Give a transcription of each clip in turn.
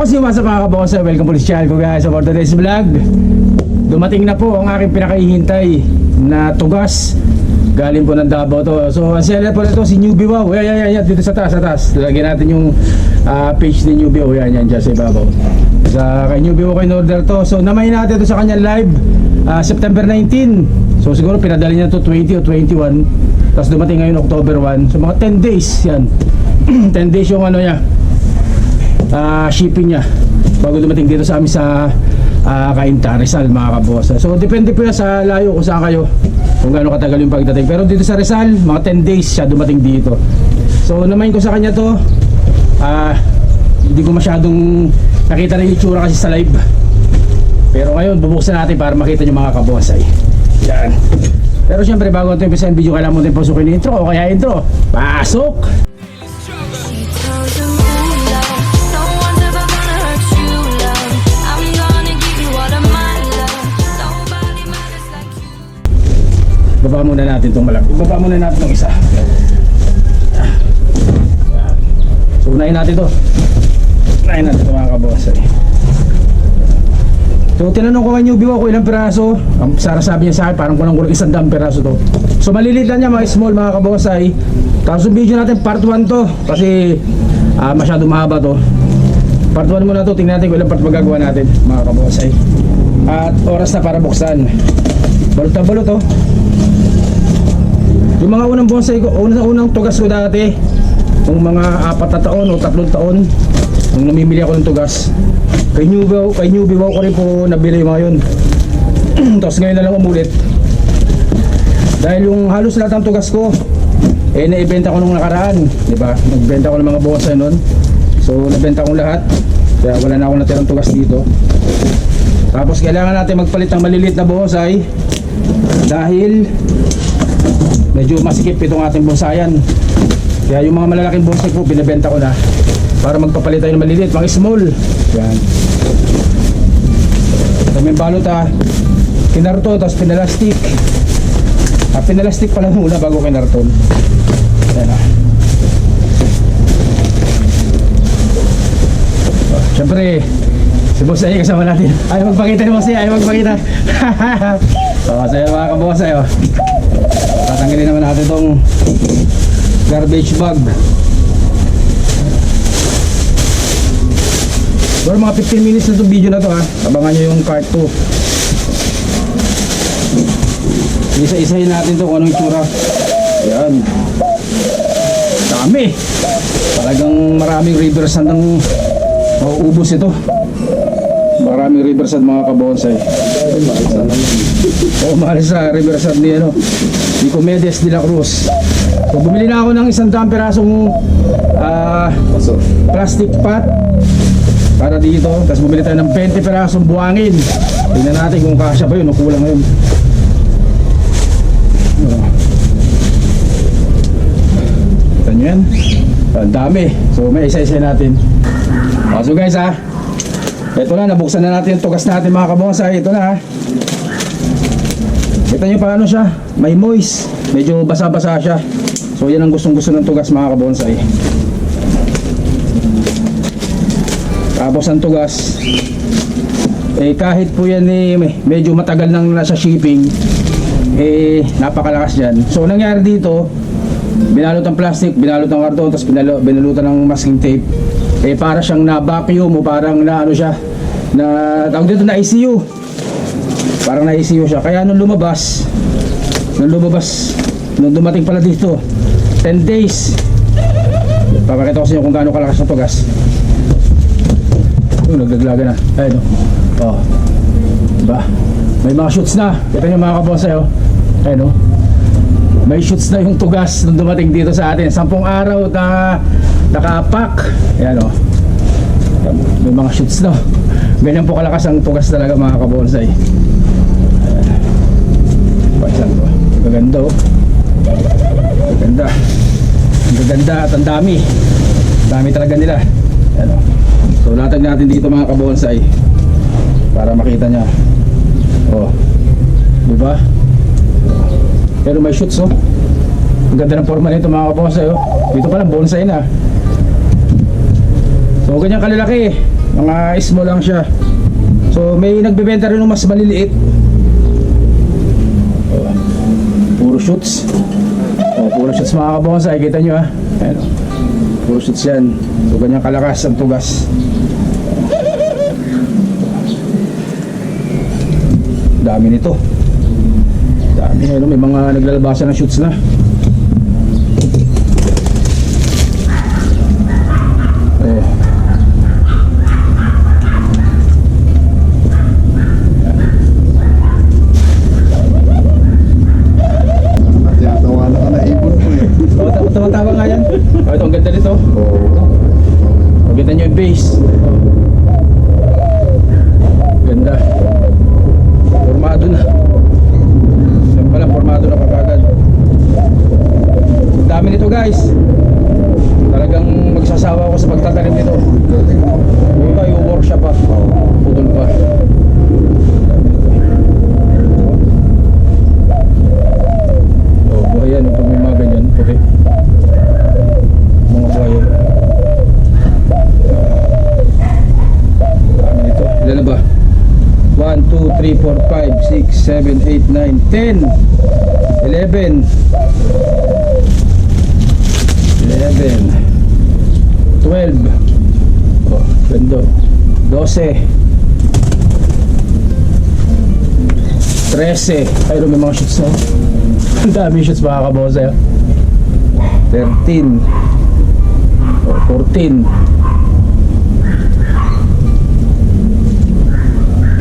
ako si Masa mga kabonsay. Welcome po sa channel ko guys for today's vlog. Dumating na po ang aking pinakahihintay na tugas. Galing po ng Davao to. So ang seller po nito si Newbie Wow. Yan, dito sa taas, Lagyan natin yung page ni Newbie Wow. Yan, dyan sa ibabaw. Sa kay Newbie Wow kayo order to. So namayin natin ito sa kanyang live September 19. So siguro pinadali niya to 20 o 21. Tapos dumating ngayon October 1. So mga 10 days yan. 10 days yung ano niya, shipping niya bago dumating dito sa amin sa Cainta, Rizal mga kabosa. So depende po yan sa layo kung saan kayo, kung gaano katagal yung pagdating. Pero dito sa Rizal, mga 10 days siya dumating dito. So namayin ko sa kanya to. Hindi ko masyadong nakita na yung itsura kasi sa live. Pero ngayon bubuksan natin para makita nyo mga kabosay. Yan. Pero syempre bago natin umpisa yung video, kailangan mo din pasukin yung intro o kaya intro. Pasok! Baba muna natin itong malaki. Baba muna natin itong isa. So unahin natin ito. Unahin natin ito mga kabosay. So tinanong ko kay Newbie ko ilang piraso. Ang Sara sabi niya sa akin parang kulang 100 piraso to. So maliliit lang niya, mga small mga kabosay. Tapos yung video natin part 1 to kasi masyado mahaba to. Part 1 muna to. Tingnan natin kung ilang part magagawa natin mga kabosay. At oras na para buksan. Balot na balot to. Yung mga unang bonsai ko, unang tugas ko dati, nung mga 4 na taon o 3 taon, nung namimili ako ng tugas, kay Newbie Wow ko rin po nabili yung mga yun. Tapos ngayon na lang umulit. Dahil yung halos lahat ng tugas ko, naibenta ko nung nakaraan, diba? Nagbenta ko ng mga bonsai nun. So nabenta ko lahat, kaya wala na akong natirang tugas dito. Tapos kailangan natin magpalit ng maliliit na bonsai dahil medyo masikip itong ating bonsayan. Kaya yung mga malalaking bonsai po binibenta ko na para magpapalit tayo ng maliliit, mga small. Yan. May balot kinarton, tapos pinalastik. Pinalastik pala muna bago kinarton. Yan Siyempre si Boss ay kasama natin. Ayaw magpakita ni Boss ay, ayaw magpakita. Sa'yo mga kabosay tatanggalin naman natin itong garbage bag. Pero mga 15 minutes na itong video na to abangan nyo yung part 2. Isa-isahin natin to kung anong itsura. Yan, dami. Talagang maraming river sand ang mauubos ito. Maraming river sand mga kabonsay. Mahal sa river sand ni Nicomedes de la Cruz. So bumili na ako ng 100 pirasong plastic pot para dito. Tapos bumili tayo ng 20 pirasong buhangin. Tingnan natin kung kasya ba yun o kulang yun. Kita nyo yan? Ang dami. So may isa-isa natin. So guys ito na, nabuksan na natin yung tugas natin mga kabonsay. Ito na Kita nyo paano siya, may moist, medyo basa-basa siya. So yan ang gustong-gusto ng tugas mga kabonsay. Tapos ang tugas kahit po yan medyo matagal nang nasa shipping, napakalakas dyan. So nangyari dito, binalot ng plastic, binalot ng karton, tapos binalutan ng masking tape. Para siyang na-vacuum o parang na ano siya, na tawag dito na ICU. Parang na ICU siya. Kaya nung lumabas, nung dumating pala dito 10 days, papakita ko sa inyo kung gaano kalakas ang tugas. Naglaglaga na. Ayun diba? May mga shoots na. Kita nyo mga kabonsay ayun may shoots na yung tugas nung dumating dito sa atin. 10 araw na nakapak. Ayan may mga shoots na. Ganyan po kalakas ang tugas talaga mga kabonsay. Paisan ko. Maganda Maganda. Ang gaganda at ang dami. Dami talaga nila. Ayan So latag natin dito mga kabonsay para makita niya. Diba? Pero may shoots Ang ganda ng forma nito mga kabonsay Dito pa lang bonsai na. So So ganyan kalalaki, mga small lang siya. So may nagbebenta rin ng mas maliliit. Puro shoots. Puro shoots mga kabonsay, kita nyo ha. Ayan, puro shoots yan. So ganyan kalakas ang tugas. Dami nito. Dami, ano, may mga naglalabasan ng shoots na. Tawa nga yan. Oh, ito ang ganda nito. Maganda nyo yung base. Ganda. Formado na. Sabi pala, formado na kapagad. Ang dami nito guys. Talagang magsasawa ako sa pagtatanim nito. Yung iba, yung workshop pa. Putol pa. Oh, buhay yan. Pag may mga ganyan, puti. Mga buhay yan. Dami nito. Ilan na ba? 1, 2, 3, 4, 5, 6, 7, 8, 9, 10 11 12 oh, ganda 12 13 ayun may mga shoots na ang dami shoots mga kabosa 13 oh, 14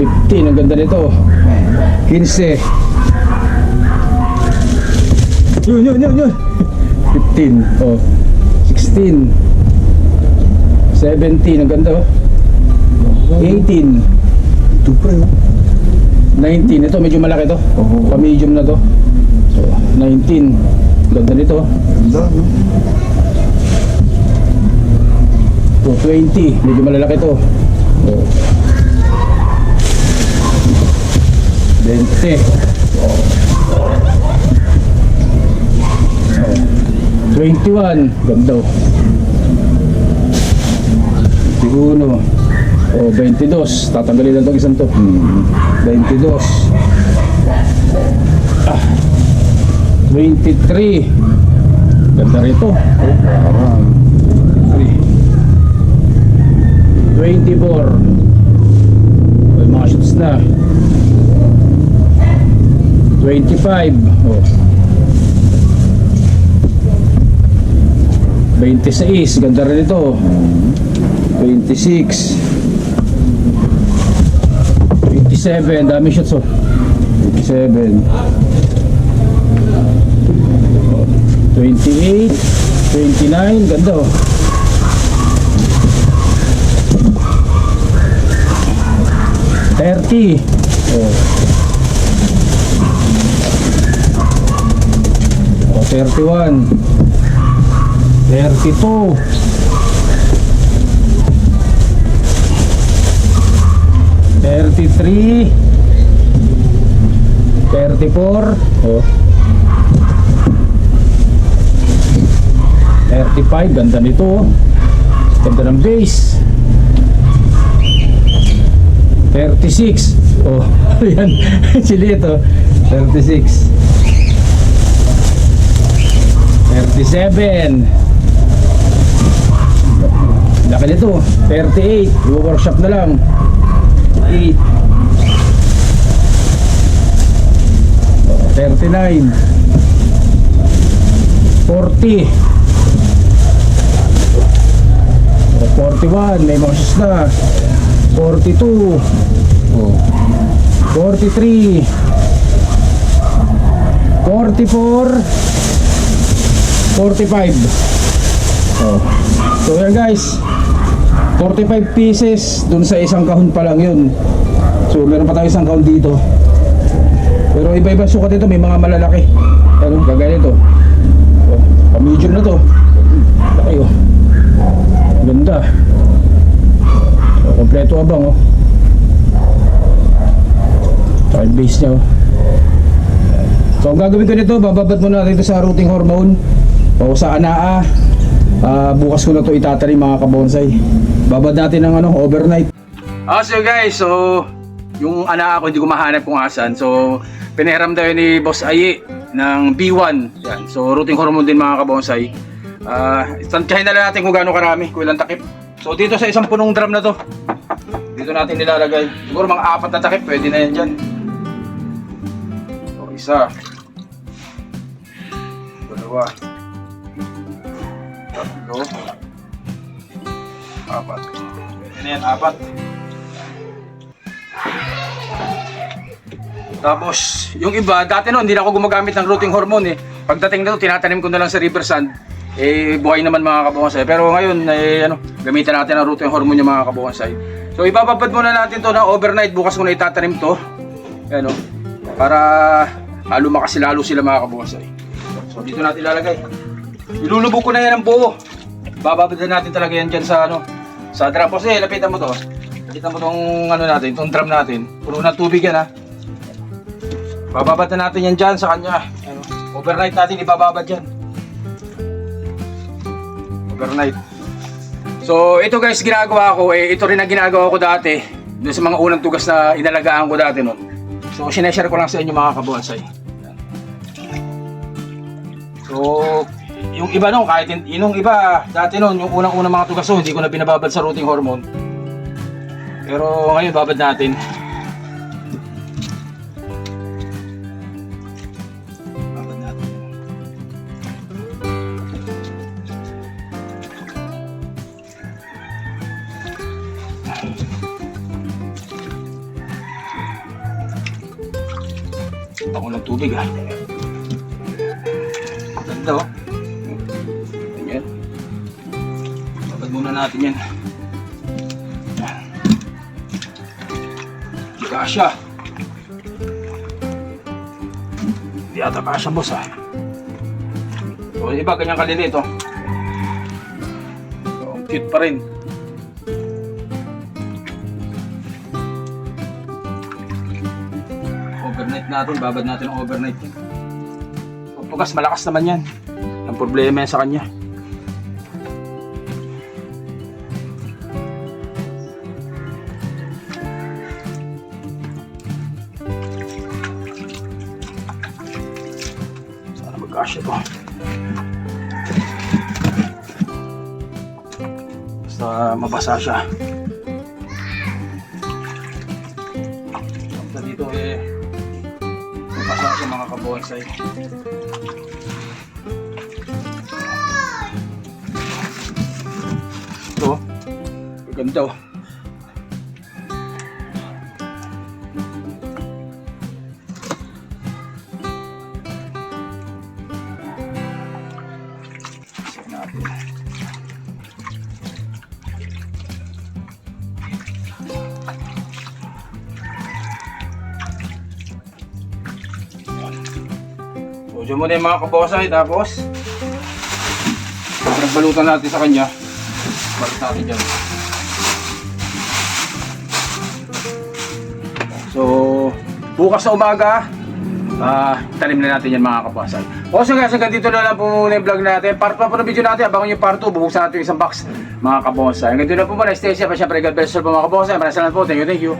15, ang ganda nito 15 yun 15, oh 16 17, ang ganda oh 18 ito pre oh 19, ito medyo malaki to pa-medium na to so, 19, ganda nito ganda no? So, 20, medyo malalaki to oh. 20 21, ganda oh 21 oh 22, tatanggalin lang itong isang to 22 23 ganda rito oh, 24 may mga shoots na 25 oh 26, ganda rin ito 26 27, dami shots oh 27 28 29, ganda oh 30 oh 31 32 33 34 oh 35, ganda nito oh. Ganda ng base 36 oh yan chili ito 36 37 laki nito 38 i-workshop na lang 8 39 40 41 may mga shoes na 42 43 44 45 oh. So yan guys 45 pieces dun sa isang kahon pa lang yun. So meron pa tayo isang kahon dito. Pero iba-iba sukat ito, may mga malalaki. Ano, kagaya nito. Oh, pa-medium na to. Laki oh. Ganda. Oh, kompleto abang oh. Saka yung base niya oh. So ang gagawin ko nito, bababad muna natin ito sa rooting hormone o sa anaa. Bukas ko na to itatanim mga kabonsay. babad natin ng overnight. So guys, so yung anak ko hindi ko mahanap kung asan. So pinahiram tayo ni Boss Aye ng B1. Yan. So rooting hormone din mga kabonsay. Tantyahin na lang natin kung gaano karami, kung ilang takip. So dito sa isang punong drum na to, dito natin nilalagay. Siguro mga 4 na takip, pwede na yan dyan. So isa, dalawa, tatlo, 4. Pwede na yan, 4. Tapos, yung iba, dati no, hindi na ako gumagamit ng rooting hormone eh. Pagdating na to, tinatanim ko na lang sa river sand. Buhay naman mga kabonsay. Pero ngayon, gamitan natin ang rooting hormone yung mga kabonsay. So, ibababad muna natin to ng overnight. Bukas ko na itatanim to. Ayan o. Para lumakas lalo sila mga kabonsay. So, dito natin lalagay. Ilulubog ko na yan ang buo. Bababad natin talaga yan dyan sa sa drum. Kasi, lapitan mo to. Lapitan mo tong natin, tong drum natin. Puno ng tubig yan ha. Bababad na natin yan dyan sa kanya. Overnight natin ibababad yan. Overnight. So ito guys ginagawa ko, ito rin ang ginagawa ko dati doon sa mga unang tugas na inalagaan ko dati noon. So sineshare ko lang sa inyo mga kabonsay. So yung iba noon, kahit yung iba dati noon, yung unang-unang mga tugas hindi ko na binababad sa rooting hormone. Pero ngayon babad natin. Ako ng tubig ha. Ganda oh. Ganyan. Babad muna natin yan. Kasya. Hindi ata kasya boss ha. So iba ganyan kaliliit oh. So, cute pa rin. Overnight natin, babad natin ang overnight. Tugas, malakas naman yan. Ang problema yan sa kanya. Sana magkasya to. Basta mabasa siya. Basta dito mabasa siya mga kabonsay. Ito, ganda oh. So, dyan muna yung mga kabosay, tapos nagbalutan natin sa kanya. Balut natin dyan. So, bukas sa umaga, tanim na natin yan mga kabosay. O so guys, hanggang dito na lang po muna yung vlog natin. Part 1 po ng video natin, abangan yung part 2, bubuksan natin yung isang box mga kabosay. Hanggang dito na po muna, stay safe, at syempre God bless you po mga kabosay. Maraming salamat po, thank you.